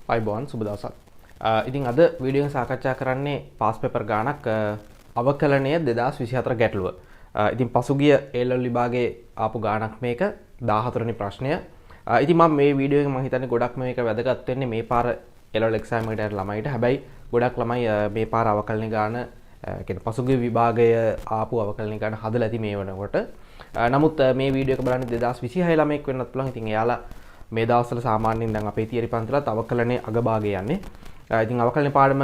අයිබෝන් සුබ දවසක්. ඉතින් අද වීඩියෝ එක සාකච්ඡා කරන්නේ පාස් පේපර් ගානක් අවකලනය 2024 ගැටලුව. ඉතින් පසුගිය A-level විභාගයේ ආපු ගානක් මේක 14 වෙනි ප්‍රශ්නය. ඉතින් මම මේ වීඩියෝ එක මම හිතන්නේ ගොඩක්ම මේක වැදගත් වෙන්නේ මේ පාර A-level exam එකට ළමයිට. හැබැයි ගොඩක් ළමයි මේ පාර අවකලන ගාන කියන්නේ පසුගිය විභාගය ආපු අවකලන ගාන හදලා ඇති මේ වෙනකොට. නමුත් මේ වීඩියෝ එක බලන්නේ 2026 ළමෙක් වෙන්නත් පුළුවන්. ඉතින් එයාලා මේ දවස්වල සාමාන්‍යයෙන් දැන් අපේ තියරි පන්තිලත් අවකලනේ අගභාගය යන්නේ. ඉතින් අවකලනේ පාඩම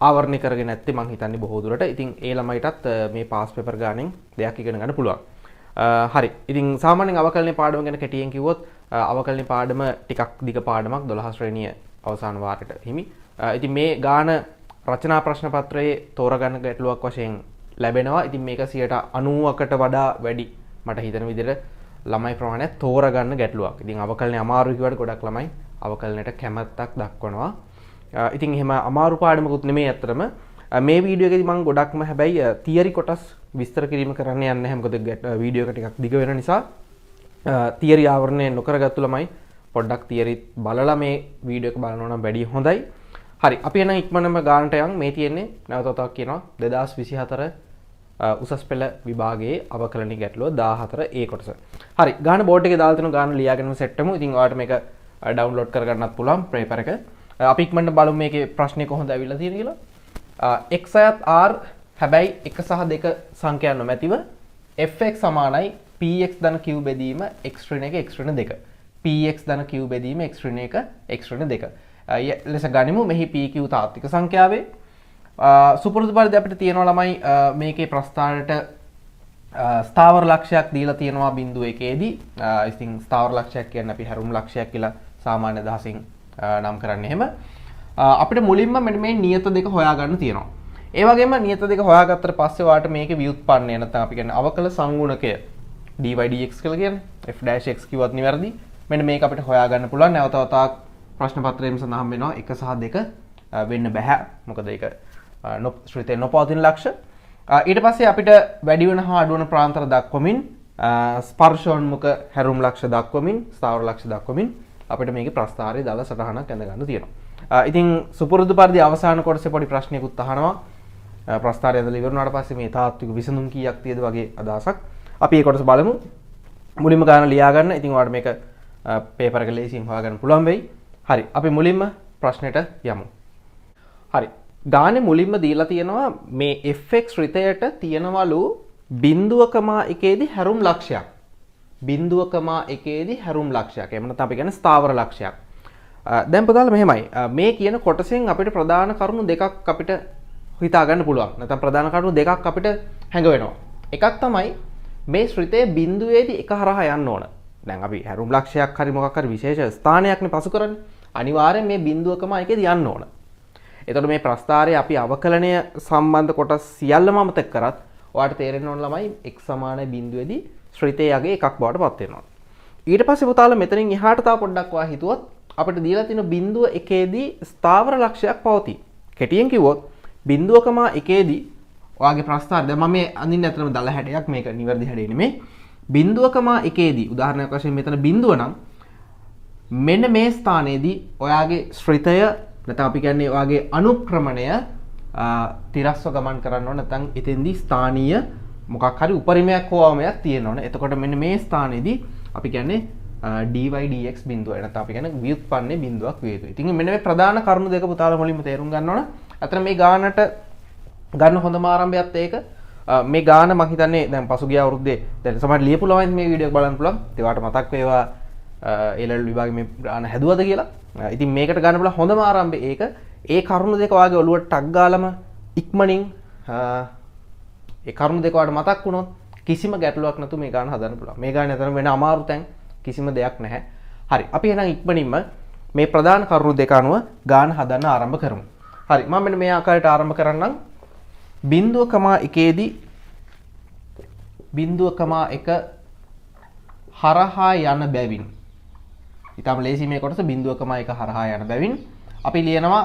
ආවරණය කරගෙන නැත්තේ මං හිතන්නේ බොහෝ දුරට. ඉතින් ඒ ළමයිටත් මේ පාස් පේපර් ගානෙන් දෙයක් ඉගෙන ගන්න පුළුවන්. හරි. ඉතින් සාමාන්‍යයෙන් අවකලනේ පාඩම ගැන කැටියෙන් කිව්වොත් අවකලනේ පාඩම ටිකක් දිග පාඩමක් 12 ශ්‍රේණිය අවසාන වාරයට හිමි. ඉතින් මේ ගාන රචනා ප්‍රශ්න පත්‍රයේ තෝරගන්න ගැටලුවක් වශයෙන් ලැබෙනවා. ඉතින් මේක 90%කට වඩා වැඩි මට හිතෙන විදිහට ළමයි ප්‍රමාණය තෝරගන්න ගැටලුවක්. ඉතින් අවකලනේ අමාරු කිව්වට ගොඩක් ළමයි අවකලනයට කැමැත්තක් දක්වනවා. ඉතින් එහෙම අමාරු පාඩමකුත් නෙමෙයි අත්‍තරම මේ වීඩියෝ එකේදී මම ගොඩක්ම හැබැයි තියරි කොටස් විස්තර කිරීම කරන්න යන්නේ නැහැ. මොකද වීඩියෝ එක ටිකක් දිග වෙන නිසා තියරි ආවරණය නොකරගත්තු ළමයි පොඩ්ඩක් තියරිත් බලලා මේ වීඩියෝ එක බලනවා නම් වැඩි හොඳයි. හරි. අපි එන ඉක්මනම ගානට යන් මේ තියෙන්නේ නැවතත් කියනවා 2024 උසස් පෙළ විභාගයේ අවකලන ගැටලුව 14 ඒ කොටස. හරි. ගාන බෝඩ් එකේ දාලා තියෙන ගාන ලියාගෙනම සෙට් වෙමු. ඉතින් ඔයාලට මේක ඩවුන්ලෝඩ් කරගන්නත් පුළුවන් පේපර් එක. අපි ඉක්මනට බලමු මේකේ ප්‍රශ්නේ කොහොමද ඇවිල්ලා තියෙන්නේ කියලා. x අයත් r හැබැයි 1 සහ 2 සංඛ්‍යා නොමැතිව fx සමානයි px ධන q බෙදීම x ඍණ 1 x ඍණ 2. px ධන q බෙදීම x ඍණ 1 x ඍණ 2. ලෙස ගනිමු. මෙහි pq තාත්වික සංඛ්‍යාවේ සුපුරුදු පරිදි අපිට තියෙනවා ළමයි මේකේ ප්‍රස්ථාරයට ස්ථාවර ලක්ෂයක් දීලා තියෙනවා බිංදුව 1 දී. ඉතින් ස්ථාවර ලක්ෂයක් කියන්නේ අපි හැරුම් ලක්ෂයක් කියලා සාමාන්‍ය දහසින් නම් කරන්නේ එහෙම. අපිට මුලින්ම මෙන්න මේ නියත දෙක හොයාගන්න තියෙනවා. ඒ වගේම නියත දෙක හොයාගත්තට පස්සේ ඔයාලට මේකේ ව්‍යුත්පන්නය නැත්නම් අපි කියන්නේ අවකල සංගුණකය dy dx කියලා කියන්නේ f'(x) කිව්වත් නිවැරදි. මෙන්න මේක අපිට හොයාගන්න පුළුවන්. නැවත වතාවක් ප්‍රශ්න පත්‍රයේම සඳහන් වෙනවා 1 සහ 2 වෙන්න බෑ. මොකද ඒක ශ්‍රිතේ නොපවතින ලක්ෂ. ඊට පස්සේ අපිට වැඩි වෙන හා අඩු වෙන ප්‍රාන්තර දක්වමින් ස්පර්ශෝන්මුඛ හැරුම් ලක්ෂ දක්වමින් ස්ථාවර ලක්ෂ දක්වමින් අපිට මේකේ ප්‍රස්ථාරයේ දාලා සටහනක් ඇඳ ගන්න තියෙනවා. ඉතින් සුපුරුදු පරිදි අවසාන කොටසේ පොඩි ප්‍රශ්නයකුත් අහනවා. ප්‍රස්ථාරය ඇඳලා ඉවර වුණාට පස්සේ මේ තාත්වික විසඳුම් කීයක් තියෙද වගේ අදහසක්. අපි මේ කොටස බලමු. මුලින්ම ගන්න ලියා ගන්න. ඉතින් ඔයාලට මේක පේපර් එක ලේසියෙන් හොයාගන්න පුළුවන් වෙයි. හරි. අපි මුලින්ම ප්‍රශ්නෙට යමු. හරි. ගානේ මුලින්ම දීලා තියෙනවා මේ fx රිතයට තියෙනවලු 0.1 දී හැරුම් ලක්ෂයක්. 0.1 දී හැරුම් ලක්ෂයක්. එහෙම නැත්නම් අපි කියන්නේ ස්ථාවර ලක්ෂයක්. දැන් පුතාලා මෙහෙමයි. මේ කියන කොටසෙන් අපිට ප්‍රධාන කරුණු දෙකක් අපිට හිතා ගන්න පුළුවන්. නැත්නම් ප්‍රධාන කරුණු දෙකක් අපිට හැඟ වෙනවා. එකක් තමයි මේ ශ්‍රිතයේ බිඳුවේදී එක හරහා යන්න ඕන. දැන් අපි හැරුම් ලක්ෂයක් හරි මොකක් හරි විශේෂ ස්ථානයක්නේ පසු කරන්නේ. අනිවාර්යෙන් මේ 0.1 දී යන්න ඕන. එතකොට මේ ප්‍රස්ථාරයේ අපි අවකලනය සම්බන්ධ කොටස් සියල්ලම අමතක කරත් ඔයාලට තේරෙන්න ඕන ළමයි x සමාන බිඳුවේදී ශ්‍රිතයේ යගේ එකක් බවට පත් වෙනවා. ඊට පස්සේ පුතාලා මෙතනින් එහාට තව පොඩ්ඩක් ඔයා හිතුවොත් අපිට දීලා තියෙන 0.1 දී ස්ථාවර ලක්ෂයක් පවතී. කෙටියෙන් කිව්වොත් 0.1 දී ඔයාගේ ප්‍රස්ථාරය දැන් මම මේ අඳින්න ඇත්තටම දල හැඩයක් මේක නිවැරදි හැඩය නෙමෙයි. 0.1 දී උදාහරණයක් වශයෙන් මෙතන බිඳුව නම් මෙන්න මේ ස්ථානයේදී ඔයාගේ ශ්‍රිතය නැත්නම් අපි කියන්නේ ඔයාගේ අනුක්‍රමණය තිරස්ව ගමන් කරන්න ඕන. නැත්නම් එතෙන්දී ස්ථානීය මොකක් හරි උපරිමයක් හෝ අවමයක් තියෙන්න ඕන. එතකොට මෙන්න මේ ස්ථානයේදී අපි කියන්නේ dy dx බිඳුව. නැත්නම් අපි කියන්නේ ව්‍යුත්පන්නේ බිඳුවක් වේ යුතුයි. ඉතින් මෙන්න මේ ප්‍රධාන කරුණු දෙක පුතාලා මුලින්ම තේරුම් ගන්න ඕන. අතන මේ ගානට ගන්න හොඳම ආරම්භයත් ඒක. මේ ගාන මම හිතන්නේ දැන් පසුගිය අවුරුද්දේ දැන් සමහර ලියපු ළමයි මේ වීඩියෝ එක බලන්න පුළුවන්. ඒවට මතක් වේවා A-level විභාගේ මේ ගාන හැදුවද කියලා. ඉතින් මේකට ගන්න පුළුවන් හොඳම ආරම්භය ඒක. ඒ කරුණු දෙක වාගේ ඔළුවට ටක් ගාලම ඉක්මනින් ඒ කරුණු දෙක වාට මතක් වුණොත් කිසිම ගැටලුවක් නැතුව මේ ගාන හදන්න පුළුවන්. මේ ගාන අතර වෙන අමාරු තැන් කිසිම දෙයක් නැහැ. හරි. අපි එහෙනම් ඉක්මනින්ම මේ ප්‍රධාන කරුණු දෙක අනුව ගාන හදන්න ආරම්භ කරමු. හරි. මම මෙන්න මේ ආකාරයට ආරම්භ කරන්නම්. 0.1 දී 0.1 හරහා යන බැවින් ඊටම ලේසි මේ කොටස 0.1 හරහා යන බැවින් අපි ලියනවා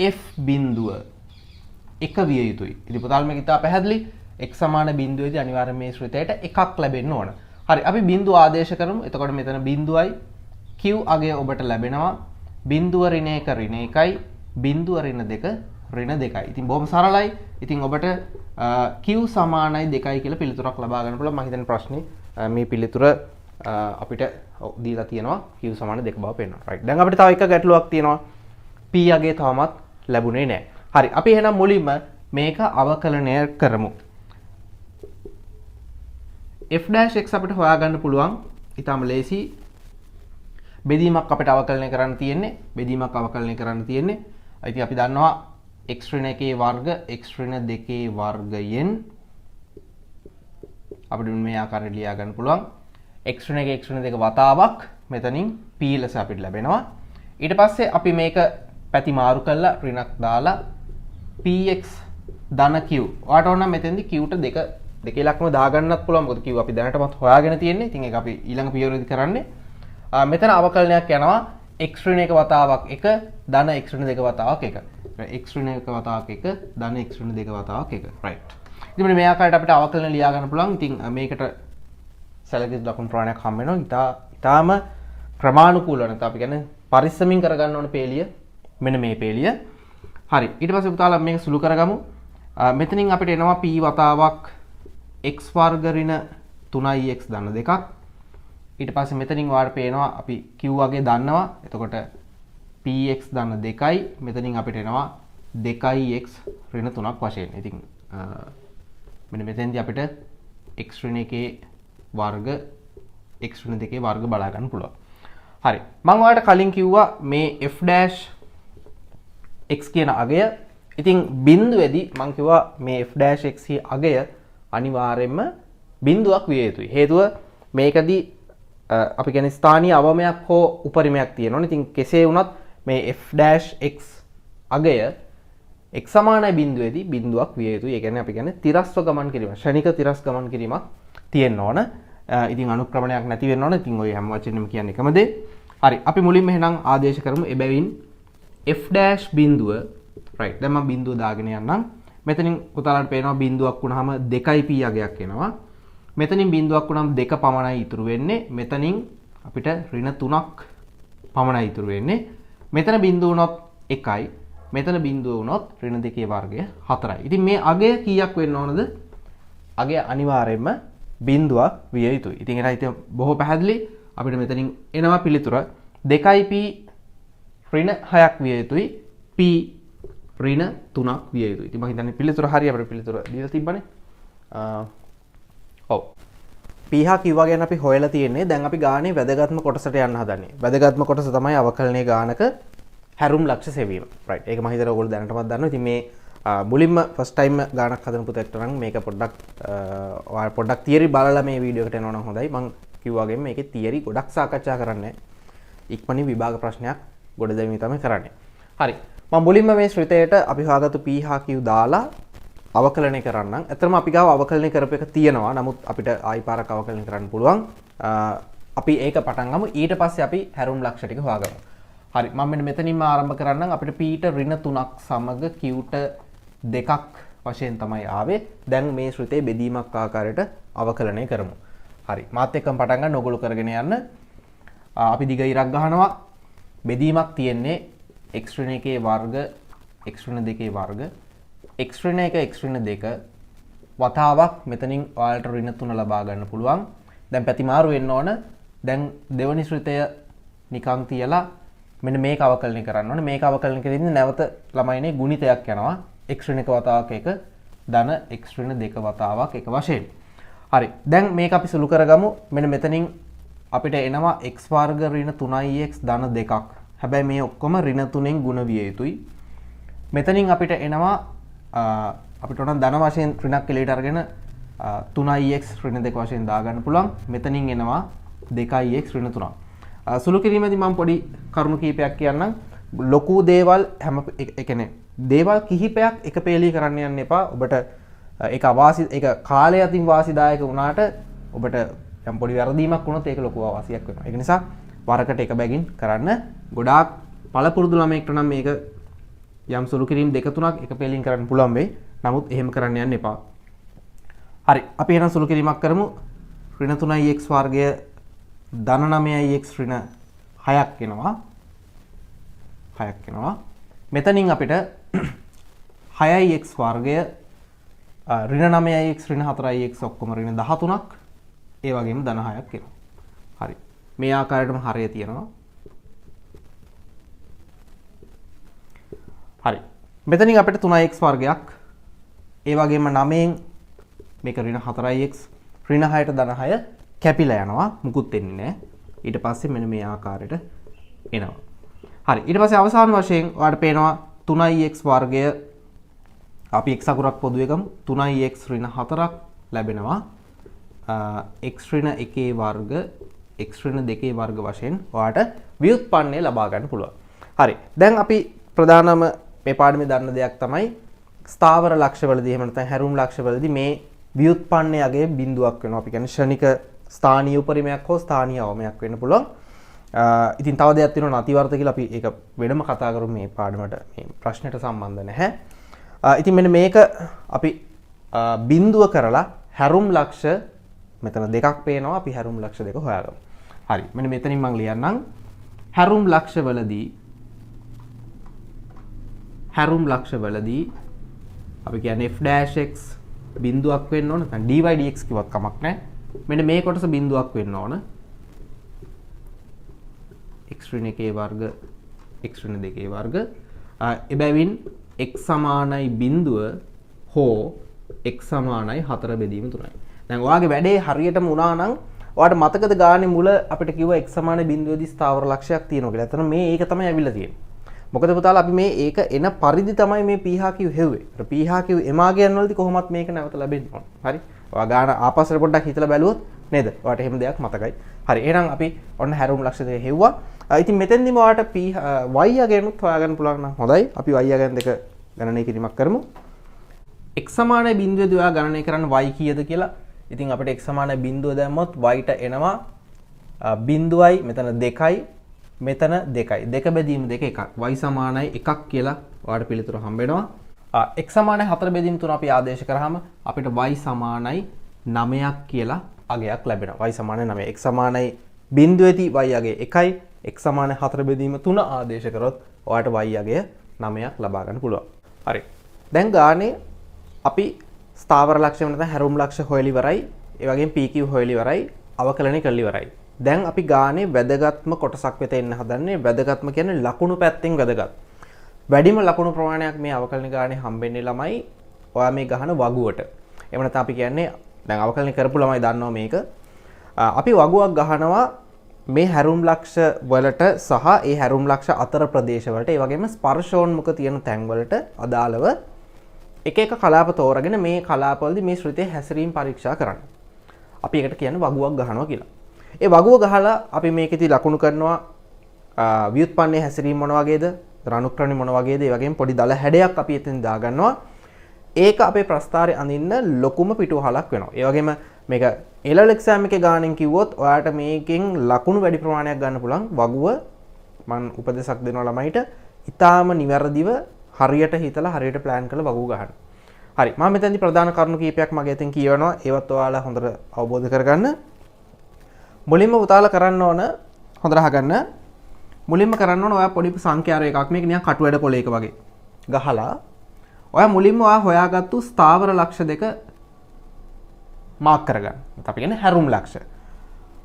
f බිඳුව 1 විය යුතුයි. ඉතින් පුතාලා මේක ඉතා පැහැදිලි. x සමාන බිඳුවේදී අනිවාර්යයෙන් මේ ශ්‍රිතයට එකක් ලැබෙන්න ඕන. හරි අපි බිඳුව ආදේශ කරමු. එතකොට මෙතන බිඳුවයි q අගය ඔබට ලැබෙනවා. බිංදුව ඍණ 1 ඍණ 1යි බිංදුව ඍණ 2 ඍණ 2යි. ඉතින් බොහොම සරලයි. ඉතින් ඔබට q සමානයි 2යි කියලා පිළිතුරක් ලබා ගන්න පුළුවන්. මම හිතන්නේ ප්‍රශ්නේ මේ පිළිතුර අපිට දීලා තියෙනවා q සමාන 2 බව පෙන්වනවා. right. දැන් අපිට තව එක ගැටලුවක් තියෙනවා. p යගේ තවමත් ලැබුණේ නැහැ. හරි. අපි එහෙනම් මුලින්ම මේක අවකලනය කරමු. f'(x) අපිට හොයාගන්න පුළුවන්. ඊටම ලේසි. බෙදීමක් අපිට අවකලනය කරන්න තියෙන්නේ. බෙදීමක් අවකලනය කරන්න තියෙන්නේ. ඉතින් අපි දන්නවා x ඍණ 1 වර්ග x ඍණ 2 වර්ගයෙන් අපිට මේ ආකාරයට ලියා ගන්න පුළුවන්. x ඍණ 1 x ඍණ 2 වතාවක් මෙතනින් p ලෙස අපිට ලැබෙනවා. ඊට පස්සේ අපි මේක පැති මාරු කරලා ඍණක් දාලා px ධන q. ඔයාලට ඕන නම් මෙතෙන්දි q ට දෙකේ ලක්ම දාගන්නත් පුළුවන්. මොකද q අපි දැනටමත් හොයාගෙන තියෙන්නේ. ඉතින් ඒක අපි ඊළඟ පියවරේදී කරන්නේ. මෙතන අවකලනයක් යනවා x ඍණ 1 වතාවක් 1 ධන x ඍණ 2 වතාවක් 1. x ඍණ 1 වතාවක් 1 ධන x ඍණ 2 වතාවක් 1. right. ඉතින් මේ ආකාරයට අපිට අවකලන ලියා ගන්න පුළුවන්. ඉතින් මේකට සැලකිලි ලකුණු ප්‍රමාණයක් හම්බ වෙනවා. ඊටාම ක්‍රමානුකූලව නැත්නම් අපි කියන්නේ පරිස්සමින් කරගන්න ඕන පේලිය මෙන්න මේ පේලිය. හරි. ඊට පස්සේ පුතාලා මේක සුළු කරගමු. මෙතනින් අපිට එනවා p වතාවක් x වර්ග ඍණ 3x ධන 2ක්. ඊට පස්සේ මෙතනින් ඔයාලට පේනවා අපි q වගේ දන්නවා. එතකොට px ධන 2යි මෙතනින් අපිට එනවා 2x ඍණ 3ක් වශයෙන්. ඉතින් මෙන්න මෙතෙන්දී අපිට x ඍණ 1 වර්ග x ඍණ 2 වර්ග බලා ගන්න පුළුවන්. හරි. මම ඔයාලට කලින් කිව්වා මේ f'(x) කියන අගය. ඉතින් බිඳුවේදී මම කිව්වා මේ f'(x) අගය අනිවාර්යයෙන්ම බිඳුවක් විය යුතුයි. හේතුව මේකදී අපි කියන්නේ ස්ථානීය අවමයක් හෝ උපරිමයක් තියෙනවනේ. ඉතින් කෙසේ වුණත් මේ f'(x) අගය x සමානයි බිඳුවේදී බිඳුවක් විය යුතුයි. ඒ කියන්නේ අපි කියන්නේ තිරස්ව ගමන් කිරීම, ශ්‍රේණික තිරස් ගමන් කිරීමක් තියෙන්න ඕන. ඉතින් අනුක්‍රමණයක් නැති වෙන්න ඕන. ඉතින් ඔය හැම වචනෙම කියන්නේ එකම දේ. හරි. අපි මුලින්ම එහෙනම් ආදේශ කරමු. එබැවින් f' බිඳුව right. දැන් මම බිඳුව දාගෙන යන්නම්. මෙතනින් පුතාලට පේනවා බිඳුවක් වුණාම 2p අගයක් එනවා. මෙතනින් බිඳුවක් වුණාම 2 පමණයි ඉතුරු වෙන්නේ. මෙතනින් අපිට ඍණ 3ක් පමණයි ඉතුරු වෙන්නේ. මෙතන බිඳුව වුණොත් 1යි. මෙතන බිඳුව වුණොත් ඍණ 2 වර්ගය 4යි. ඉතින් මේ අගය කීයක් වෙන්න ඕනද? අගය අනිවාර්යයෙන්ම බිඳුවක් විය යුතුයි. ඉතින් ඒකට ඉතින් බොහෝ පැහැදිලි. අපිට මෙතනින් එනවා පිළිතුර 2p ඍණ 6ක් විය යුතුයි. p ඍණ 3ක් විය යුතුයි. ඉතින් මම හිතන්නේ පිළිතුර හරිය අපිට පිළිතුර දීලා තිබ්බනේ. ඔව්. p හා q ගැන අපි හොයලා තියෙන්නේ. දැන් අපි ගානේ වැදගත්ම කොටසට යන්න හදන්නේ. වැදගත්ම කොටස තමයි අවකලනයේ ගානක හැරුම් ලක්ෂ සෙවීම. right. ඒක මම හිතනවා ඔයගොල්ලෝ දැනටමත් දන්නවා. ඉතින් මේ මුලින්ම ෆස්ට් ටයිම් ගානක් හදන පුතෙක්ට නම් මේක පොඩ්ඩක් තියරි බලලා මේ වීඩියෝ එකට එනවා නම් හොඳයි. මම කිව්වාගෙම මේකේ තියරි ගොඩක් සාකච්ඡා කරන්නේ. ඉක්මනින් විභාග ප්‍රශ්නයක් ගොඩ දැමීම තමයි කරන්නේ. හරි. මම මුලින්ම මේ ශ්‍රිතයට අපි හොයාගත්තු p හා q දාලා අවකලනය කරන්නම්. ඇත්තටම අපි ගාව අවකලනය කරපු එක තියෙනවා. නමුත් අපිට ආයි පාරක් අවකලනය කරන්න පුළුවන්. අපි ඒක පටන් ගමු. ඊට පස්සේ අපි හැරුම් ලක්ෂ ටික හොයාගමු. හරි. මම මෙන්න මෙතනින්ම ආරම්භ කරන්නම්. අපිට p ට ඍණ 3ක් සමග q ට 2ක් වශයෙන් තමයි ආවේ. දැන් මේ ශ්‍රිතේ බෙදීමක් ආකාරයට අවකලනය කරමු. හරි. මාත් එක්කම පටන් ගන්න ඕගොල්ලෝ කරගෙන යන්න. අපි දිග ඉරක් ගහනවා. බෙදීමක් තියෙන්නේ x ඍණ 1 වර්ග x ඍණ 2 වර්ග x ඍණ 1 x ඍණ 2 වතාවක් මෙතනින් ඔයාලට ඍණ 3 ලබා ගන්න පුළුවන්. දැන් පැතිමාරු වෙන්න ඕන. දැන් දෙවනි ශ්‍රිතය නිකන් තියලා මෙන්න මේක අවකලනය කරන්න ඕනේ. මේක අවකලනය කරද්දී නැවත ළමයිනේ ගුණිතයක් යනවා. x ඍණ 1 වතාවක් 1 ධන x ඍණ 2 වතාවක් 1 වශයෙන්. හරි. දැන් මේක අපි සුළු කරගමු. මෙන්න මෙතනින් අපිට එනවා x වර්ග ඍණ 3x ධන 2ක්. හැබැයි මේ ඔක්කොම ඍණ 3ෙන් ගුණ විය යුතුයි. මෙතනින් අපිට එනවා අපිට උනන් ධන වශයෙන් ඍණක් එළියට අරගෙන 3x ඍණ 2 වශයෙන් දාගන්න පුළුවන්. මෙතනින් එනවා 2x ඍණ 3ක්. සුළු කිරීමේදී මම පොඩි කරුණු කීපයක් කියන්නම්. ලොකු දේවල් හැම ඒ කියන්නේ දේවල් කිහිපයක් එක පේලිය කරන්න යන්න එපා. ඔබට ඒක අවාසි ඒක කාලය අතින් වාසිදායක වුණාට ඔබට යම් පොඩි වැරදීමක් වුණොත් ඒක ලොකු අවාසියක් වෙනවා. ඒක නිසා වරකට එක බැගින් කරන්න. ගොඩාක් පළපුරුදු ළමයෙක්ට නම් මේක යම් සුළු කිරීම් දෙක තුනක් එක පේලියෙන් කරන්න පුළුවන් වෙයි. නමුත් එහෙම කරන්න යන්න එපා. හරි. අපි එහෙනම් සුළු කිරීමක් කරමු. ඍණ 3x වර්ගය ධන 9x ඍණ 6ක් එනවා. 6ක් එනවා. මෙතනින් අපිට 6x වර්ගය ඍණ 9x ඍණ 4x ඔක්කොම ඍණ 13ක් ඒ වගේම ධන 6ක් එනවා. හරි. මේ ආකාරයටම හරය තියෙනවා. හරි. මෙතනින් අපිට 3x වර්ගයක් ඒ වගේම 9න් මේක ඍණ 4x ඍණ 6ට ධන 6 කැපිලා යනවා. මුකුත් වෙන්නේ නැහැ. ඊට පස්සේ මෙන්න මේ ආකාරයට එනවා. හරි. ඊට පස්සේ අවසාන වශයෙන් ඔයාලට පේනවා 3x වර්ගය අපි x අකුරක් පොදුවේ ගමු 3x ඍණ 4ක් ලැබෙනවා. x ඍණ 1 වර්ග x ඍණ 2 වර්ග වශයෙන් ඔයාලට ව්‍යුත්පන්නය ලබා ගන්න පුළුවන්. හරි. දැන් අපි ප්‍රධානම මේ පාඩමේ දන්න දෙයක් තමයි ස්ථාවර ලක්ෂවලදී එහෙම නැත්නම් හැරුම් ලක්ෂවලදී මේ ව්‍යුත්පන්නයගේ බිඳුවක් වෙනවා. අපි කියන්නේ ශනික ස්ථානීය උපරිමයක් හෝ ස්ථානීය අවමයක් වෙන්න පුළුවන්. ඉතින් තව දෙයක් තියෙනවා නතිවර්ත කියලා අපි ඒක වෙනම කතා කරමු මේ පාඩමට මේ ප්‍රශ්නෙට සම්බන්ධ නැහැ. ඉතින් මෙන්න මේක අපි බිඳුව කරලා හැරුම් ලක්ෂ මෙතන දෙකක් පේනවා. අපි හැරුම් ලක්ෂ දෙක හොයාගමු. හරි. මෙන්න මෙතනින් මම ලියන්නම්. හැරුම් ලක්ෂවලදී අපි කියන්නේ f'(x) බිඳුවක් වෙන්න ඕන. නැත්නම් dy dx කිව්වත් කමක් නැහැ. මෙන්න මේ කොටස බිඳුවක් වෙන්න ඕන. x ඍණ 1 වර්ග x ඍණ 2 වර්ග එබැවින් x සමානයි බිඳුව හෝ x සමානයි 4 බෙදීම 3යි. දැන් ඔයාගේ වැඩේ හරියටම වුණා නම් ඔයාට මතකද ගානේ මුල අපිට කිව්වා x සමානයි බිඳුවේදී ස්ථාවර ලක්ෂයක් තියෙනවා කියලා. එතන මේ ඒක තමයි ඇවිල්ලා තියෙන්නේ. මොකද පුතාලා අපි මේ ඒක එන පරිදි තමයි මේ pH හෙව්වේ. අර pH එමාගයන් වලදී කොහොමත් මේක නැවත ලැබෙන්න ඕන. හරි. ඔයා ගාන ආපස්සට පොඩ්ඩක් හිතලා බැලුවොත් නේද? ඔයාට එහෙම දෙයක් මතකයි. හරි. එහෙනම් අපි ඔන්න හැරුම් ලක්ෂ දෙක හෙව්වා. ඉතින් මෙතෙන්දිම ඔයාට y යගෙනුත් හොයාගන්න පුළුවන් නම් හොඳයි. අපි y යගෙන් දෙක ගණනය කිරීමක් කරමු. x සමානයි බිඳුවේදී ඔයා ගණනය කරන්න y කීයද කියලා. ඉතින් අපිට x සමානයි බිඳුව දැම්මොත් y ට එනවා බිඳුවයි මෙතන 2යි මෙතන 2යි. 2 බෙදීම 2 එකක්. y සමානයි 1ක් කියලා ඔයාලට පිළිතුර හම්බ වෙනවා. x සමානයි 4 බෙදීම 3 අපි ආදේශ කරාම අපිට y සමානයි 9ක් කියලා අගයක් ලැබෙනවා. y සමානයි 9. x සමානයි බිඳුවේදී y අගය 1යි. x සමානයි 4 බෙදීම 3 ආදේශ කරොත් ඔයාලට y අගය 9ක් ලබා ගන්න පුළුවන්. හරි. දැන් ගානේ අපි ස්ථාවර ලක්ෂ නැත්නම් හැරුම් ලක්ෂ හොයලි ඉවරයි. ඒ වගේම pq හොයලි ඉවරයි. අවකලනය කරලි ඉවරයි. දැන් අපි ගානේ වැදගත්ම කොටසක් වෙත එන්න හදන්නේ. වැදගත්ම කියන්නේ ලකුණු පැත්තෙන් වැදගත්. වැඩිම ලකුණු ප්‍රමාණයක් මේ අවකලන ගානේ හම්බෙන්නේ ළමයි ඔයා මේ ගහන වගුවට. එහෙම නැත්නම් අපි කියන්නේ දැන් අවකලන කරපු ළමයි දන්නවා මේක. අපි වගුවක් ගහනවා මේ හැරුම් ලක්ෂ වලට සහ ඒ හැරුම් ලක්ෂ අතර ප්‍රදේශ වලට ඒ වගේම ස්පර්ශෝන්මුඛ තියෙන තැන් වලට අදාළව එක එක කලාප තෝරගෙන මේ කලාපවලදී මේ ශ්‍රිතයේ හැසිරීම පරීක්ෂා කරන්න. අපි ඒකට කියන්නේ වගුවක් ගහනවා කියලා. ඒ වගුව ගහලා අපි මේකෙදි ලකුණු කරනවා ව්‍යුත්පන්නයේ හැසිරීම මොන වගේද? රණුක්‍රමණි මොන වගේද? ඒ වගේම පොඩි දල හැඩයක් අපි එතෙන් දාගන්නවා. ඒක අපේ ප්‍රස්ථාරයේ අඳින්න ලොකුම පිටුවහලක් වෙනවා. ඒ වගේම මේක A-level exam එකේ ගානෙන් කිව්වොත් ඔයාලට මේකෙන් ලකුණු වැඩි ප්‍රමාණයක් ගන්න පුළුවන්. වගුව මම උපදේශක් දෙනවා ළමයිට. ඊටාම නිවැරදිව හරියට හිතලා හරියට plan කරලා වගුව ගහන්න. හරි. මම මෙතනදී ප්‍රධාන කරුණු කීපයක් මගේ අතින් කියවනවා. ඒවත් ඔයාලා හොඳට අවබෝධ කරගන්න. මුලින්ම පුතාලා කරන්න ඕන හොඳට අහගන්න. මුලින්ම කරන්න ඕන ඔයා පොඩි සංඛ්‍යා රේඛාවක් මේක නිකන් කටු වැඩ කොලයක වගේ ගහලා ඔයා මුලින්ම ඔයා හොයාගත්තු ස්ථාවර ලක්ෂ දෙක මාක් කරගන්න. අපි කියන්නේ හැරුම් ලක්ෂ.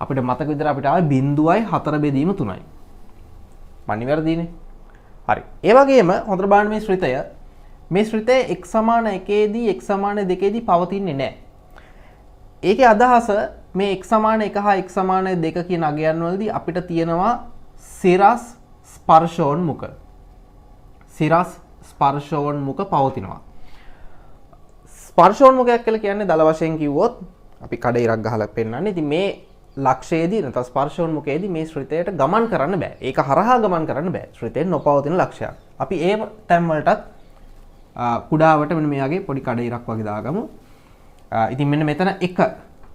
අපිට මතක විදිහට අපිට ආවේ බිඳුවයි 4 බෙදීම 3යි. මම නිවැරදිනේ. හරි. ඒ වගේම හොඳට බලන්න මේ ශ්‍රිතය. මේ ශ්‍රිතය x සමාන 1 දී x සමාන 2 දී පවතින්නේ නැහැ. ඒකේ අදහස මේ x සමාන 1 හා x සමාන 2 කියන අගයන් වලදී අපිට තියෙනවා සිරස් ස්පර්ශෝන්මුඛ. සිරස් ස්පර්ශෝන්මුඛ පවතිනවා. ස්පර්ශෝන්මුඛයක් කියලා කියන්නේ දල වශයෙන් කිව්වොත් අපි කඩේ ඉරක් ගහලා පෙන්නන්නේ. ඉතින් මේ ලක්ෂයේදී නැත්නම් ස්පර්ශෝන්මුඛයේදී මේ ශ්‍රිතයට ගමන් කරන්න බෑ. ඒක හරහා ගමන් කරන්න බෑ. ශ්‍රිතයෙන් නොපවතින ලක්ෂයක්. අපි ඒ තැන් වලටත් කුඩාවට මෙන්න මෙයාගේ පොඩි කඩේ ඉරක් වගේ දාගමු. ඉතින් මෙන්න මෙතන 1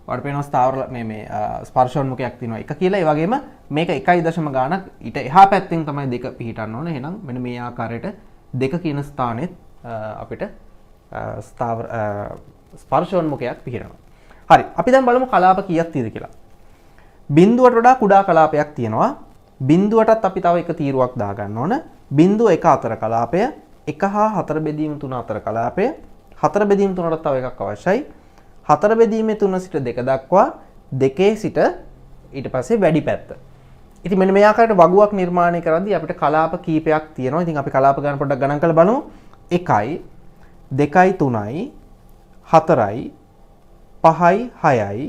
වඩ පේනවා ස්ථාවර මේ ස්පර්ශෝන්මුඛයක් තියෙනවා 1 කියලා. ඒ වගේම මේක 1.0 ගානක් ඊට එහා පැත්තෙන් තමයි 2 පිහිටන්න ඕනේ. එහෙනම් මෙන්න මේ ආකාරයට 2 කියන ස්ථානෙත් අපිට ස්ථාවර ස්පර්ශෝන්මුඛයක් පිහිටනවා. හරි. අපි දැන් බලමු කලාප කීයක් තියෙද කියලා. බිඳුවට වඩා කුඩා කලාපයක් තියෙනවා. බිඳුවටත් අපි තව එක තීරුවක් දාගන්න ඕන. බිංදුව 1 අතර කලාපය 1 හා 4 බෙදීම 3 අතර කලාපය 4 බෙදීම 3ට තව එකක් අවශ්‍යයි 4 බෙදීමේ 3 සිට 2 දක්වා 2 සිට ඊට පස්සේ වැඩි පැත්ත. ඉතින් මෙන්න මේ ආකාරයට වගුවක් නිර්මාණය කරද්දී අපිට කලාප කීපයක් තියෙනවා. ඉතින් අපි කලාප ගණන් පොඩ්ඩක් ගණන් කරලා බලමු. 1යි 2යි 3යි 4යි 5යි 6යි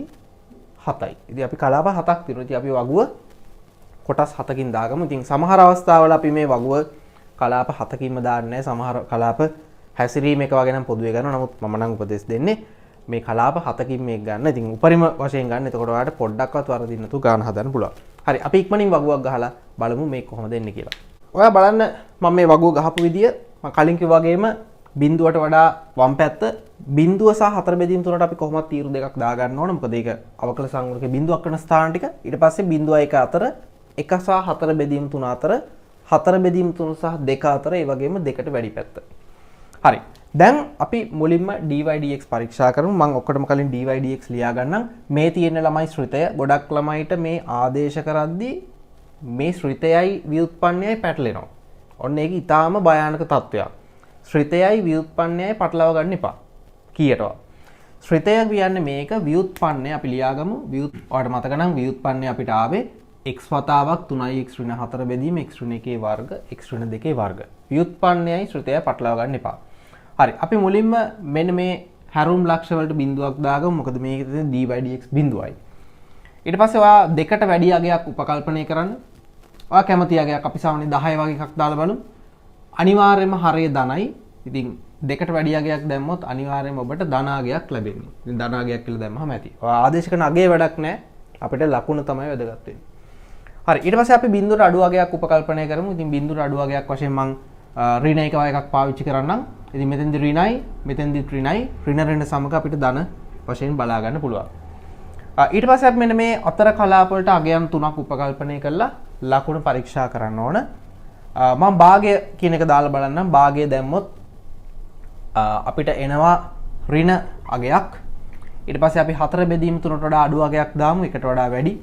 7යි. ඉතින් අපි කලාප 7ක් තියෙනවා. ඉතින් අපි වගුව කොටස් 7කින් දාගමු. ඉතින් සමහර අවස්ථාවල අපි මේ වගුව කලාප 7කින්ම දාන්නේ නැහැ. සමහර කලාප හැසිරීම එක වගේ නම් පොදුවේ ගන්නවා. නමුත් මම නම් උපදෙස් දෙන්නේ මේ කලාප 7කින් මේක ගන්න. ඉතින් උපරිම වශයෙන් ගන්න. එතකොට ඔයාලට පොඩ්ඩක්වත් වරදින්න නැතුව ගාන හදන්න පුළුවන්. හරි. අපි ඉක්මනින් වගුවක් ගහලා බලමු මේක කොහොමද එන්නේ කියලා. ඔයා බලන්න මම මේ වගුව ගහපු විදිය මම කලින් කිව්වා වගේම බිංදුවට වඩා වම් පැත්ත බිංදුව සහ 4 බෙදීම් තුනට අපි කොහොමද තීරු දෙකක් දා ගන්න ඕන. මොකද ඒක අවකල සංගුණකේ බිංදුවක් කරන ස්ථාන ටික. ඊට පස්සේ බිංදුව 1 අතර 1 සහ 4 බෙදීම් 3 අතර 4 බෙදීම් 3 සහ 2 අතර ඒ වගේම දෙකට වැඩි පැත්ත. හරි. දැන් අපි මුලින්ම dy/dx පරීක්ෂා කරමු. මම ඔක්කොටම කලින් dy/dx ලියා ගන්නම්. මේ තියෙන ළමයි ශ්‍රිතය ගොඩක් ළමයිට මේ ආදේශ කරද්දී මේ ශ්‍රිතයයි ව්‍යුත්පන්නයයි පැටලෙනවා. ඔන්න ඒක ඊටාම භයානක තත්වයක්. ශ්‍රිතයයි ව්‍යුත්පන්නයයි පටලවා ගන්න එපා. කීයටවත්. ශ්‍රිතය කියන්නේ මේක ව්‍යුත්පන්නය අපි ලියාගමු. ඔයාලට මතක නම් ව්‍යුත්පන්නය අපිට ආවේ x වතාවක් 3x ඍණ 4 බෙදීම x ඍණ 1 වර්ග x ඍණ 2 වර්ග. ව්‍යුත්පන්නයයි ශ්‍රිතයයි පටලවා ගන්න එපා. හරි. අපි මුලින්ම මෙන්න මේ හැරුම් ලක්ෂ වලට බිඳුවක් දාගමු. මොකද මේකේ තියෙන dy/dx බිඳුවයි. ඊට පස්සේ ඔයා දෙකට වැඩි අගයක් උපකල්පනය කරන්න. ඔයා කැමති අගයක් අපි සාමාන්‍යයෙන් 10 වගේ එකක් දාලා බලමු. අනිවාර්යයෙන්ම හරය ධනයි. ඉතින් දෙකට වැඩි අගයක් දැම්මොත් අනිවාර්යයෙන්ම ඔබට ධන අගයක් ලැබෙන්නේ. ඉතින් ධන අගයක් කියලා දැම්මම ඇති. ඔයා ආදේශ කරන අගේ වැඩක් නැහැ. අපිට ලකුණ තමයි වැදගත් වෙන්නේ. හරි. ඊට පස්සේ අපි බිඳුවට අඩු අගයක් උපකල්පනය කරමු. ඉතින් බිඳුවට අඩු අගයක් වශයෙන් මම ඍණ 1 වගේ එකක් පාවිච්චි කරන්නම්. ඉතින් මෙතෙන්දි ඍණයි මෙතෙන්දි ඍණයි ඍණ සමග අපිට ධන වශයෙන් බලා ගන්න පුළුවන්. ඊට පස්සේ අපි මෙන්න මේ අතර කලාප වලට අගයන් 3ක් උපකල්පනය කරලා ලකුණු පරීක්ෂා කරන්න ඕන. මම භාගය කියන එක දාලා බලන්නම්. භාගය දැම්මොත් අපිට එනවා ඍණ අගයක්. ඊට පස්සේ අපි 4 බෙදීම 3ට වඩා අඩු අගයක් දාමු. එකට වඩා වැඩි.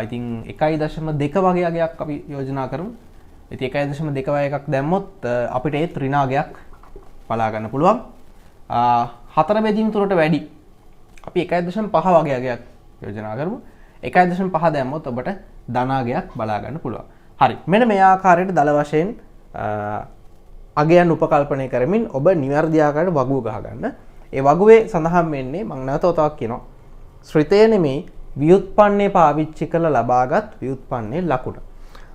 ඉතින් 1.2 වගේ අගයක් අපි යෝජනා කරමු. ඉතින් 1.2 වගේ එකක් දැම්මොත් අපිට ඒ ඍණ අගයක් බලා ගන්න පුළුවන්. 4 බෙදීම් 3ට වැඩි. අපි 1.5 වගේ අගයක් යෝජනා කරමු. 1.5 දැම්මොත් ඔබට ධන අගයක් බලා ගන්න පුළුවන්. හරි. මෙන්න මේ ආකාරයට දල වශයෙන් අගයන් උපකල්පනය කරමින් ඔබ නිවැරදි ආකාරයට වගුව ගහ ගන්න. ඒ වගුවේ සඳහන් වෙන්නේ මම නැවතතාවක් කියනවා. ශ්‍රිතය නෙමෙයි ව්‍යුත්පන්නය පාවිච්චි කරලා ලබාගත් ව්‍යුත්පන්නයේ ලකුණ.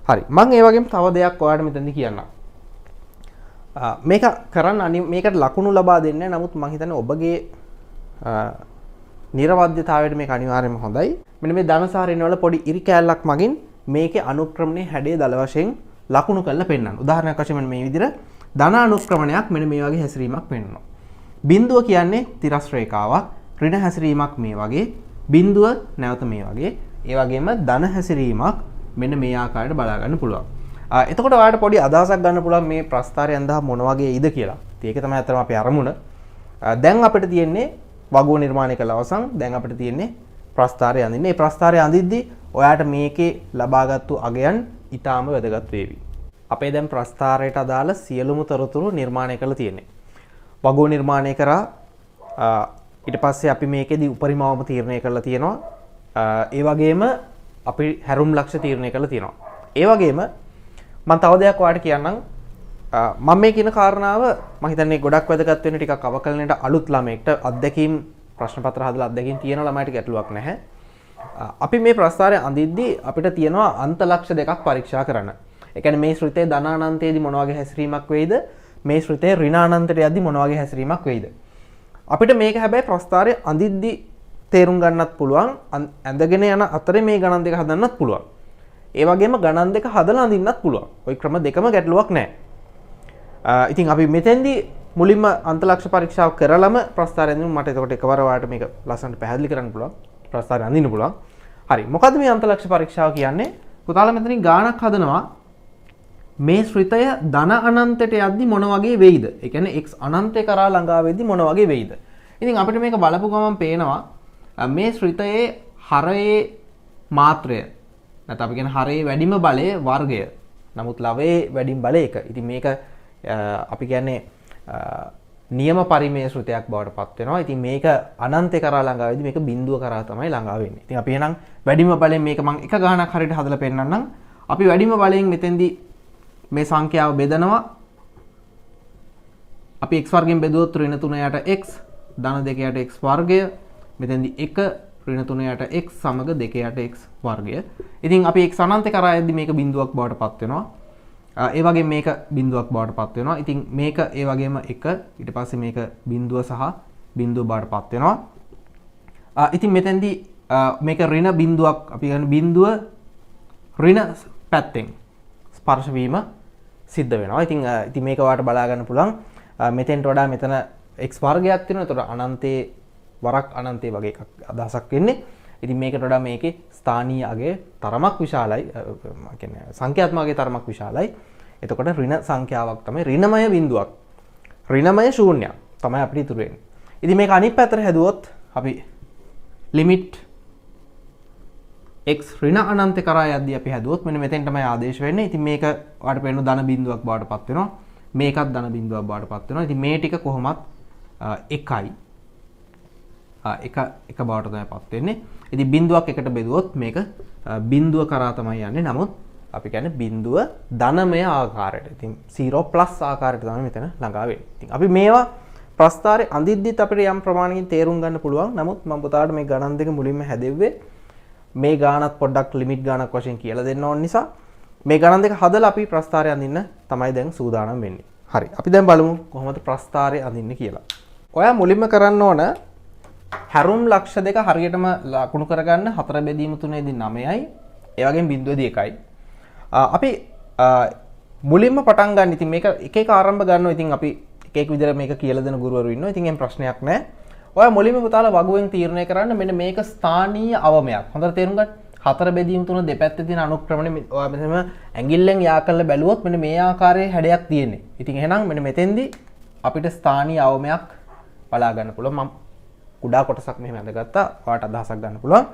හරි. මම ඒ වගේම තව දෙයක් ඔයාලට මෙතනදී කියන්නම්. මේක කරන්න මේකට ලකුණු ලබා දෙන්නේ නැහැ. නමුත් මම හිතන්නේ ඔබගේ නිර්වද්‍යතාවයට මේක අනිවාර්යයෙන්ම හොඳයි. මෙන්න මේ ධන සහ ඍණ වල පොඩි ඉරි කෑල්ලක් මගින් මේකේ අනුක්‍රමණයේ හැඩය දල වශයෙන් ලකුණු කරලා පෙන්නන්න. උදාහරණයක් වශයෙන් මේ විදිහට ධන අනුක්‍රමණයක් මෙන්න මේ වගේ හැසිරීමක් පෙන්වනවා. බිඳුව කියන්නේ තිරස් රේඛාවක්. ඍණ හැසිරීමක් මේ වගේ. බිඳුව නැවත මේ වගේ. ඒ වගේම ධන හැසිරීමක් මෙන්න මේ ආකාරයට බලා ගන්න පුළුවන්. එතකොට ඔයාලට පොඩි අදහසක් ගන්න පුළුවන් මේ ප්‍රස්ථාරය අඳහා මොන වගේ ඉද කියලා. ඒක තමයි අතරම අපේ අරමුණ. දැන් අපිට තියෙන්නේ වගුව නිර්මාණය කළ අවසන්. දැන් අපිට තියෙන්නේ ප්‍රස්ථාරය අඳින්න. මේ ප්‍රස්ථාරය අඳිද්දී ඔයාට මේකේ ලබාගත්තු අගයන් ඊටාම වැදගත් වේවි. අපේ දැන් ප්‍රස්ථාරයට අදාළ සියලුම තොරතුරු නිර්මාණය කරලා තියෙන්නේ. වගුව නිර්මාණය කරා ඊට පස්සේ අපි මේකෙදි උපරිම අවම තීරණය කරලා තියෙනවා. ඒ වගේම අපි හැරුම් ලක්ෂ තීරණය කරලා තියෙනවා. ඒ වගේම මම තව දෙයක් ඔයාලට කියන්නම්. මම මේ කියන කාරණාව මම හිතන්නේ ගොඩක් වැදගත් වෙන ටිකක් අවකලනයට අලුත් ළමයෙක්ට අත්දැකීම් ප්‍රශ්න පත්‍ර හදලා අත්දැකීම් තියෙන ළමයට ගැටලුවක් නැහැ. අපි මේ ප්‍රස්ථාරය අඳිද්දී අපිට තියෙනවා අන්ත ලක්ෂ දෙකක් පරීක්ෂා කරන්න. ඒ කියන්නේ මේ ශ්‍රිතයේ ධන අනන්තයේදී මොන වගේ හැසිරීමක් වෙයිද? මේ ශ්‍රිතයේ ඍණ අනන්තයට යද්දී මොන වගේ හැසිරීමක් වෙයිද? අපිට මේක හැබැයි ප්‍රස්ථාරය අඳිද්දී තේරුම් ගන්නත් පුළුවන්. ඇඳගෙන යන අතරේ මේ ගණන් දෙක හදන්නත් පුළුවන්. ඒ වගේම ගණන් දෙක හදලා අඳින්නත් පුළුවන්. ওই ක්‍රම දෙකම ගැටලුවක් නැහැ. ඉතින් අපි මෙතෙන්දී මුලින්ම අන්තලක්ෂ පරීක්ෂාව කරලම ප්‍රස්ථාරය අඳින්න මට එතකොට එකවර ඔයාලට මේක ලස්සනට පැහැදිලි කරන්න පුළුවන්. ප්‍රස්ථාරය අඳින්න පුළුවන්. හරි. මොකද්ද මේ අන්තලක්ෂ පරීක්ෂාව කියන්නේ? පුතාලා මෙතනින් ගාණක් හදනවා. මේ ශ්‍රිතය ධන අනන්තයට යද්දි මොන වගේ වෙයිද? ඒ කියන්නේ x අනන්තය කරා ළඟා වෙද්දි මොන වගේ වෙයිද? ඉතින් අපිට මේක බලපු ගමන් පේනවා මේ ශ්‍රිතයේ හරයේ මාත්‍රය නැත්නම් අපි කියන හරයේ වැඩිම බලයේ වර්ගය නමුත් ලවයේ වැඩිම බලය 1. ඉතින් මේක අපි කියන්නේ නියම පරිමේය ශ්‍රුතයක් බවට පත් වෙනවා. ඉතින් මේක අනන්තය කරා ළඟා වෙද්දී මේක බිඳුව කරා තමයි ළඟා වෙන්නේ. ඉතින් අපි එහෙනම් වැඩිම බලයෙන් මේක මම එක ගානක් හරියට හදලා පෙන්නන්නම්. අපි වැඩිම බලයෙන් මෙතෙන්දී මේ සංඛ්‍යාව බෙදනවා. අපි x වර්ගයෙන් බෙදුවොත් ඍණ 3 යට x, ධන 2 යට x වර්ගය. මෙතෙන්දී 1 ඍණ 3 යට x සමග 2 යට x වර්ගය. ඉතින් අපි x අනන්තය කරා යද්දී මේක බිඳුවක් බවට පත් වෙනවා. ඒ වගේම මේක බිඳුවක් බවට පත් වෙනවා. ඉතින් මේක ඒ වගේම 1 ඊට පස්සේ මේක බිඳුව සහ බිඳුව බවට පත් වෙනවා. ඉතින් මෙතෙන්දී මේක ඍණ බිඳුවක් අපි ගන්න බිඳුව ඍණ පැත්තෙන් ස්පර්ශ වීම සිද්ධ වෙනවා. ඉතින් මේක ඔයාලට බලා ගන්න පුළුවන්. මෙතෙන්ට වඩා මෙතන x වර්ගයක් තියෙනවා. ඒතකොට අනන්තයේ වරක් අනන්තයේ වගේ එකක් අදහසක් වෙන්නේ. ඉතින් මේකට වඩා මේකේ ස්ථානීය අගය තරමක් විශාලයි. කියන්නේ සංඛ්‍යාත්මක අගය තරමක් විශාලයි. එතකොට ඍණ සංඛ්‍යාවක් තමයි ඍණමය බිඳුවක්. ඍණමය ශූන්‍යයක් තමයි අපිට ඉතුරු වෙන්නේ. ඉතින් මේක අනිත් පැත්තට හැදුවොත් අපි ලිමිට් x ඍණ අනන්තය කරා යද්දී අපි හැදුවොත් මෙන්න මෙතෙන් තමයි ආදේශ වෙන්නේ. ඉතින් මේක ඔයාලට පේන ධන බිඳුවක් බවට පත් වෙනවා. මේකත් ධන බිඳුවක් බවට පත් වෙනවා. ඉතින් මේ ටික කොහොමත් එකයි. එක බවට තමයි පත් වෙන්නේ. ඉතින් බිඳුවක් එකට බෙදුවොත් මේක බිඳුව කරා තමයි යන්නේ. නමුත් අපි කියන්නේ බිඳුව ධනමය ආකාරයට. ඉතින් 0+ ආකාරයට තමයි මෙතන ළඟා වෙන්නේ. ඉතින් අපි මේවා ප්‍රස්ථාරේ අඳිද්දිත් අපිට යම් ප්‍රමාණයකින් තේරුම් ගන්න පුළුවන්. නමුත් මම පුතාට මේ ගණන් දෙක මුලින්ම හැදෙව්වේ මේ ගානත් පොඩ්ඩක් ලිමිට් ගානක් වශයෙන් කියලා දෙන්න ඕන නිසා මේ ගණන් දෙක හදලා අපි ප්‍රස්ථාරය අඳින්න තමයි දැන් සූදානම් වෙන්නේ. හරි. අපි දැන් බලමු කොහොමද ප්‍රස්ථාරය අඳින්නේ කියලා. ඔයා මුලින්ම කරන්න ඕන හැරුම් ලක්ෂ දෙක හරියටම ලකුණු කරගන්න 4 බෙදීම 3ේදී 9යි. ඒ වගේම බිඳුවේදී 1යි. අපි මුලින්ම පටන් ගන්න. ඉතින් මේක එක එක ආරම්භ ගන්නවා. ඉතින් අපි එක එක විදිහට මේක කියලා දෙන ගුරුවරු ඉන්නවා. ඉතින් එහෙම ප්‍රශ්නයක් නැහැ. ඔයා මුලින්ම පුතාලා වගුවෙන් තීරණය කරන්න මෙන්න මේක ස්ථානීය අවමයක්. හොඳට තේරුම් ගන්න. 4 බෙදීම 3 දෙපැත්තේ තියෙන අනුක්‍රමණය ඔයා මෙතන ඇඟිල්ලෙන් යා කරලා බැලුවොත් මෙන්න මේ ආකාරයේ හැඩයක් තියෙන්නේ. ඉතින් එහෙනම් මෙන්න මෙතෙන්දී අපිට ස්ථානීය අවමයක් බලා ගන්න පුළුවන්. මම කුඩා කොටසක් මෙහෙම අඳගත්තා. ඔයාලට අදහසක් ගන්න පුළුවන්.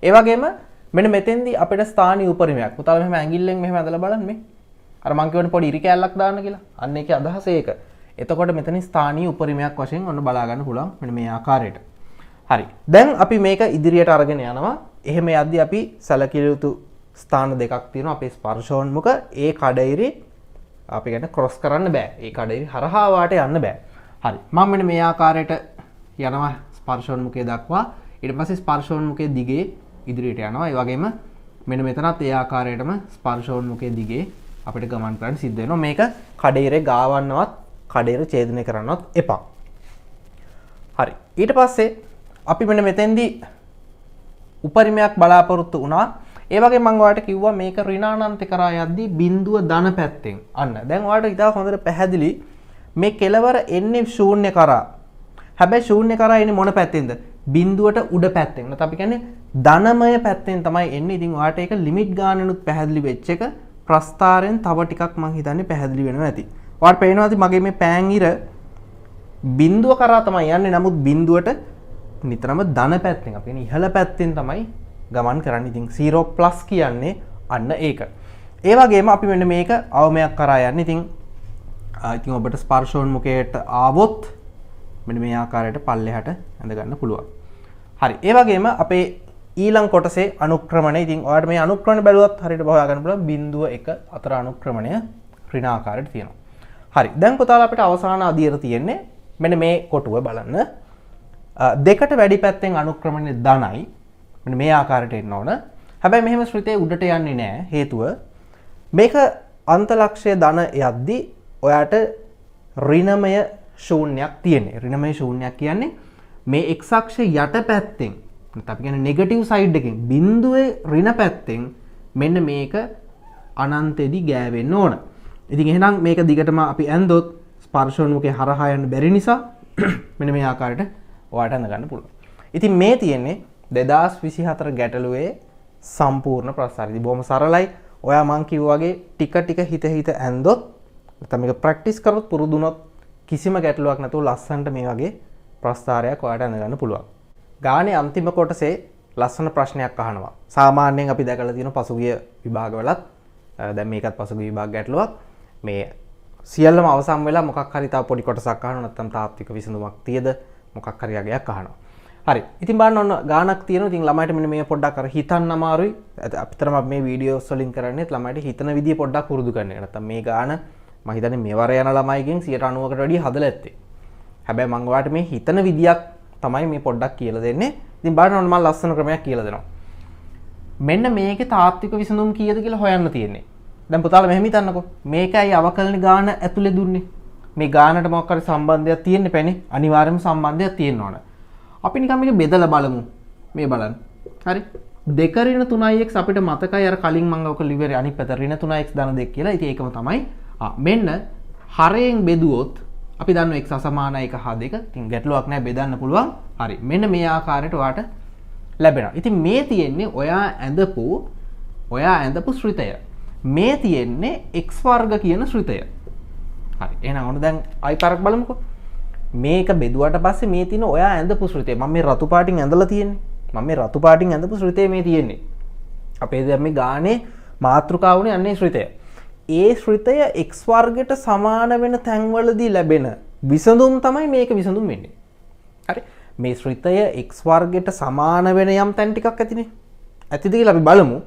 ඒ වගේම මෙන්න මෙතෙන්දී අපිට ස්ථානීය උපරිමයක්. පුතාලා මෙහෙම ඇඟිල්ලෙන් මෙහෙම අඳලා බලන්න මේ. අර මං කියවනේ පොඩි ඉරි කෑල්ලක් දාන්න කියලා. අන්න ඒකේ අදහස ඒක. එතකොට මෙතන ස්ථානීය උපරිමයක් වශයෙන් ඔන්න බලා ගන්න පුළුවන් මෙන්න මේ ආකාරයට. හරි. දැන් අපි මේක ඉදිරියට අරගෙන යනවා. එහෙම යද්දී අපි සැලකිය යුතු ස්ථාන දෙකක් තියෙනවා. අපේ ස්පර්ශෝන්මුඛ ඒ කඩයිරි අපි කියන්නේ ක්‍රොස් කරන්න බෑ. ඒ කඩයිරි හරහා වාට යන්න බෑ. හරි. මම මෙන්න මේ ආකාරයට යනවා ස්පර්ශෝන්මුඛය දක්වා. ඊට පස්සේ ස්පර්ශෝන්මුඛයේ දිගේ ඉදිරියට යනවා. ඒ වගේම මෙන්න මෙතනත් ඒ ආකාරයටම ස්පර්ශෝන්මුඛයේ දිගේ අපිට ගමන් කරන්න සිද්ධ වෙනවා. මේක කඩේරේ ගාවන්නවත් කඩේර ඡේදනය කරන්නවත් එපා. හරි. ඊට පස්සේ අපි මෙන්න මෙතෙන්දී උපරිමයක් බලාපොරොත්තු වුණා. ඒ වගේම මම ඔයාලට කිව්වා මේක ඍණානන්ත කරා යද්දී බිඳුව ධන පැත්තෙන්. අන්න. දැන් ඔයාලට ඉතාල හොඳට පැහැදිලි මේ කෙලවර එන්නේ ශූන්‍ය කරා. හැබැයි ශූන්‍ය කරා එන්නේ මොන පැත්තෙන්ද? බිඳුවට උඩ පැත්තෙන්. නැත්නම් අපි කියන්නේ ධනමය පැත්තෙන් තමයි එන්නේ. ඉතින් ඔයාලට ඒක ලිමිට් ගානෙනුත් පැහැදිලි වෙච්ච එක ප්‍රස්ථාරයෙන් තව ටිකක් මම හිතන්නේ පැහැදිලි වෙනවා ඇති. ඔයාලට පේනවා ඇති මගේ මේ පෑන් ඉර බිඳුව කරා තමයි යන්නේ. නමුත් බිඳුවට නිතරම ධන පැත්තෙන් අපි කියන්නේ ඉහළ පැත්තෙන් තමයි ගමන් කරන්නේ. ඉතින් 0+ කියන්නේ අන්න ඒක. ඒ වගේම අපි මෙන්න මේක අවමයක් කරා යන්නේ. ඉතින් ඔබට ස්පර්ශෝන්මුඛයට ආවොත් මෙන්න මේ ආකාරයට පල්ලෙහාට ඇඳ ගන්න පුළුවන්. හරි. ඒ වගේම අපේ ඊළඟ කොටසේ අනුක්‍රමණය. ඉතින් ඔයාලට මේ අනුක්‍රමණය බැලුවත් හරියට හොයා ගන්න පුළුවන්. බිඳුව 1 අතර අනුක්‍රමණය ඍණ ආකාරයට තියෙනවා. හරි. දැන් පුතාලා අපිට අවසාන අදියර තියෙන්නේ මෙන්න මේ කොටුව බලන්න. දෙකට වැඩි පැත්තෙන් අනුක්‍රමණය ධනයි. මෙන්න මේ ආකාරයට එන්න ඕන. හැබැයි මෙහෙම ශ්‍රිතේ උඩට යන්නේ නැහැ. හේතුව මේක අන්තලක්ෂය ධන යද්දී ඔයාට ඍණමය ශූන්‍යයක් තියෙන්නේ. ඍණමය ශූන්‍යයක් කියන්නේ මේ x අක්ෂය යට පැත්තෙන් නැත්නම් අපි කියන්නේ නෙගටිව් සයිඩ් එකෙන් බිඳුවේ ඍණ පැත්තෙන් මෙන්න මේක අනන්තෙදි ගෑවෙන්න ඕන. ඉතින් එහෙනම් මේක දිගටම අපි ඇන්දොත් ස්පර්ශෝන්මුඛේ හරහා යන්න බැරි නිසා මෙන්න මේ ආකාරයට ඔයාලට අඳ ගන්න පුළුවන්. ඉතින් මේ තියෙන්නේ 2024 ගැටලුවේ සම්පූර්ණ ප්‍රස්ථාරය. බොහොම සරලයි. ඔයා මං කිව්වා වගේ ටික ටික හිත ඇන්දොත් නැත්නම් මේක ප්‍රැක්ටිස් කරොත් පුරුදුනොත් කිසිම ගැටලුවක් නැතුව ලස්සනට මේ වගේ ප්‍රස්ථාරයක් ඔයාලට අඳ ගන්න පුළුවන්. ගානේ අන්තිම කොටසේ ලස්සන ප්‍රශ්නයක් අහනවා. සාමාන්‍යයෙන් අපි දැකලා තියෙන පසුගිය විභාගවලත් දැන් මේකත් පසුගිය විභාග ගැටලුවක්. මේ සියල්ලම අවසන් වෙලා මොකක් හරි තව පොඩි කොටසක් අහනවා නැත්නම් තාත්වික විසඳුමක් තියද මොකක් හරි යගයක් අහනවා. හරි. ඉතින් බලන්න ඔන්න ගානක් තියෙනවා. ඉතින් ළමයිට මෙන්න මේ පොඩ්ඩක් අර හිතන්න අමාරුයි. අපිටම මේ වීඩියෝස් වලින් කරන්නේ ළමයිට හිතන විදිය පොඩ්ඩක් පුරුදු කරන එක. නැත්නම් මේ ගාන මම හිතන්නේ මෙවර යන ළමයිගෙන් 90%කට වැඩිය හදලා ඇත්තේ. හැබැයි මම ඔයාලට මේ හිතන විදියක් තමයි මේ පොඩ්ඩක් කියලා දෙන්නේ. ඉතින් බලන්න ඔන්න මම ලස්සන ක්‍රමයක් කියලා දෙනවා. මෙන්න මේකේ තාත්වික විසඳුම් කීයද කියලා හොයන්න තියෙන්නේ. දැන් පුතාලා මෙහෙම හිතන්නකෝ. මේකයි අවකලන ගාන ඇතුලේ දුන්නේ. මේ ගානට මොකක් හරි සම්බන්ධයක් තියෙන්න පැනේ. අනිවාර්යයෙන්ම සම්බන්ධයක් තියෙන්න ඕන. අපි නිකන් මේක බෙදලා බලමු. මේ බලන්න. හරි. 2 ඍණ 3x අපිට මතකයි අර කලින් මම ඔක ලිවරේ අනිත් පැත්ත ඍණ 3x ධන 2 කියලා. ඉතින් ඒකම තමයි. මෙන්න හරයෙන් බෙදුවොත් අපි දන්නවා x අසමානයි 1 හා 2. ඉතින් ගැටලුවක් නැහැ බෙදන්න පුළුවන්. හරි. මෙන්න මේ ආකාරයට ඔයාට ලැබෙනවා. ඉතින් මේ තියෙන්නේ ඔයා ඇඳපු ශ්‍රිතය. මේ තියෙන්නේ x වර්ග කියන ශ්‍රිතය. හරි. එහෙනම් ඔන්න දැන් ආයි පාරක් බලමුකෝ. මේක බෙදුවට පස්සේ මේ තියෙන ඔයා ඇඳපු ශ්‍රිතය. මම මේ රතු පාටින් ඇඳලා තියෙන්නේ. මම මේ රතු පාටින් ඇඳපු ශ්‍රිතය මේ තියෙන්නේ. අපේ දැන් මේ ගානේ මාතෘකාව උනේ අන්නේ ශ්‍රිතය. ඒ ශ්‍රිතය x වර්ගයට සමාන වෙන තැන්වලදී ලැබෙන විසඳුම් තමයි මේක විසඳුම් වෙන්නේ. හරි. මේ ශ්‍රිතය x වර්ගයට සමාන වෙන යම් තැන් ටිකක් ඇතිනේ. ඇතිද කියලා අපි බලමු.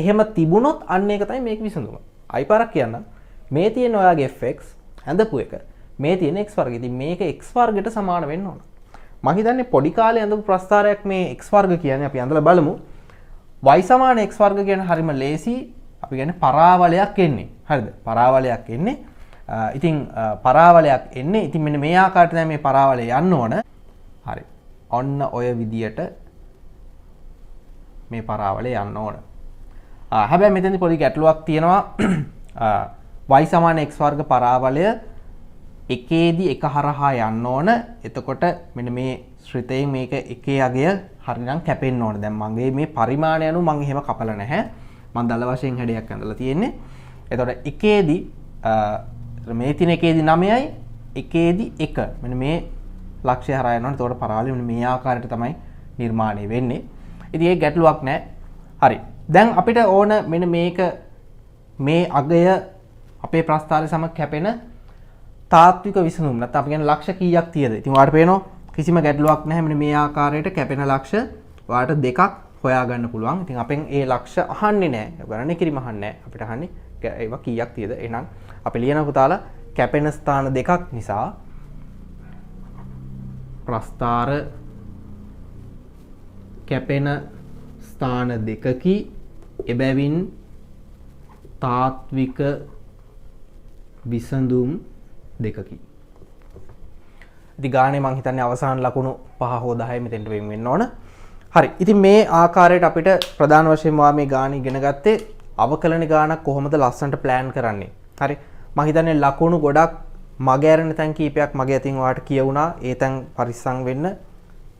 එහෙම තිබුණොත් අන්න ඒක තමයි මේක විසඳුම. ආයි පාරක් කියන්න. මේ තියෙන ඔයාගේ fx ඇඳපු එක. මේ තියෙන x වර්ගය. ඉතින් මේක x වර්ගයට සමාන වෙන්න ඕන. මම හිතන්නේ පොඩි කාලේ ඇඳපු ප්‍රස්ථාරයක් මේ x වර්ග කියන්නේ අපි ඇඳලා බලමු. y සමාන x වර්ග කියන හරිම ලේසි. අපි කියන්නේ පරාවලයක් එන්නේ. හරිද? පරාවලයක් එන්නේ. ඉතින් පරාවලයක් එන්නේ. ඉතින් මෙන්න මේ ආකාරයට තමයි මේ පරාවලය යන්න ඕන. හරි. ඔන්න ඔය විදියට මේ පරාවලය යන්න ඕන. හැබැයි මෙතනදී පොඩි ගැටලුවක් තියෙනවා. y සමාන x වර්ග පරාවලය එකේදී එක හරහා යන්න ඕන. එතකොට මෙන්න මේ ශ්‍රිතයෙන් මේක එකේ අගය හරිනම් කැපෙන්න ඕන. දැන් මගේ මේ පරිමාණය අනුව මම එහෙම කපලා නැහැ. මම දල වශයෙන් හැඩයක් ඇඳලා තියෙන්නේ. එතකොට එකේදී මේ තියෙන එකේදී 9යි එකේදී 1. මෙන්න මේ ලක්ෂ්‍ය හරහා යනවා. එතකොට පරාවලය මෙන්න මේ ආකාරයට තමයි නිර්මාණය වෙන්නේ. ඉතින් ඒක ගැටලුවක් නැහැ. හරි. දැන් අපිට ඕන මෙන්න මේක මේ අගය අපේ ප්‍රස්ථාරය සමග කැපෙන තාත්වික විසඳුම්. නැත්නම් අපි කියන්නේ ලක්ෂ කීයක් තියද? ඉතින් ඔයාලට පේනවා කිසිම ගැටලුවක් නැහැ. මෙන්න මේ ආකාරයට කැපෙන ලක්ෂ ඔයාලට දෙකක් හොයාගන්න පුළුවන්. ඉතින් අපෙන් ඒ ලක්ෂ අහන්නේ නැහැ. ගණනය කිරීම අහන්නේ නැහැ. අපිට අහන්නේ ඒවා කීයක් තියද? එහෙනම් අපි ලියන පුතාලා කැපෙන ස්ථාන දෙකක් නිසා ප්‍රස්ථාර කැපෙන ස්ථාන දෙකකි. එබැවින් තාත්වික විසඳුම් දෙකකි. ඉතින් ගානේ මම හිතන්නේ අවසාන ලකුණු 5 හෝ 10 මෙතෙන්ට වෙන් වෙන්න ඕන. හරි. ඉතින් මේ ආකාරයට අපිට ප්‍රධාන වශයෙන්ම මේ ගාන ඉගෙන ගත්තේ අවකලන ගානක් කොහොමද ලස්සනට ප්ලෑන් කරන්නේ. හරි. මම හිතන්නේ ලකුණු ගොඩක් මගහැරෙන තැන් කීපයක් මගේ අතින් ඔයාලට කියවුණා. ඒ තැන් පරිස්සම් වෙන්න.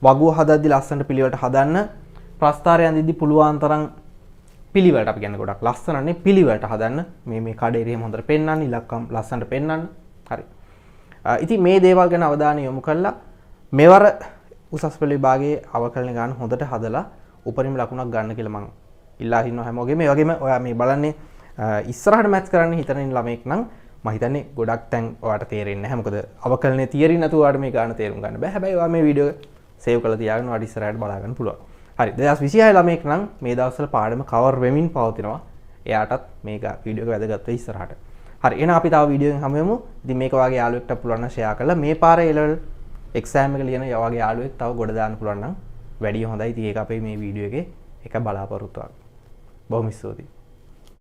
වගුව හදද්දි ලස්සනට පිළිවෙලට හදන්න. ප්‍රස්ථාරය අඳිද්දි පුළුවන් තරම් පිළිවෙලට අපි කියන්නේ ගොඩක් ලස්සනනේ පිළිවෙලට හදන්න. මේ කඩේ එහෙම හොඳට පෙන්වන්න, ඉලක්කම් ලස්සනට පෙන්වන්න. හරි. ඉතින් මේ දේවල් ගැන අවධානය යොමු කළා මෙවර උසස් පෙළ විභාගයේ අවකලන ගාන හොඳට හදලා උපරිම ලකුණක් ගන්න කියලා මම ඉල්ලා හිටිනවා හැමෝගෙම. මේ වගේම ඔයා මේ බලන්නේ ඉස්සරහට මැච් කරන්න හිතන ළමෙක් නම් මම හිතන්නේ ගොඩක් තැන් ඔයාට තේරෙන්නේ නැහැ. මොකද අවකලනේ තියරි නැතුව ඔයාට මේ ගාන තේරුම් ගන්න බෑ. හැබැයි ඔයා මේ වීඩියෝ සේව් කරලා තියාගෙන ඔයාට ඉස්සරහට බලා ගන්න පුළුවන්. හරි. 2026 ළමෙක් නම් මේ දවස්වල පාඩම කවර් වෙමින් පවතිනවා. එයාටත් මේක වීඩියෝ එක වැදගත් වෙයි ඉස්සරහට. හරි. එහෙනම් අපි තව වීඩියෝ එකකින් හමු වෙමු. ඉතින් මේක වාගේ යාළුවෙක්ට පුළුවන් නම් ෂෙයා කරලා මේ පාරේ A-level exam එක ලියන යාළුවෙක් යාළුවෙක් තව ගොඩ දාන්න පුළුවන් නම් වැඩිය හොඳයි. ඉතින් ඒක අපේ මේ වීඩියෝ එකේ එක බලාපොරොත්තුවක්. බොහොම ස්තුතියි.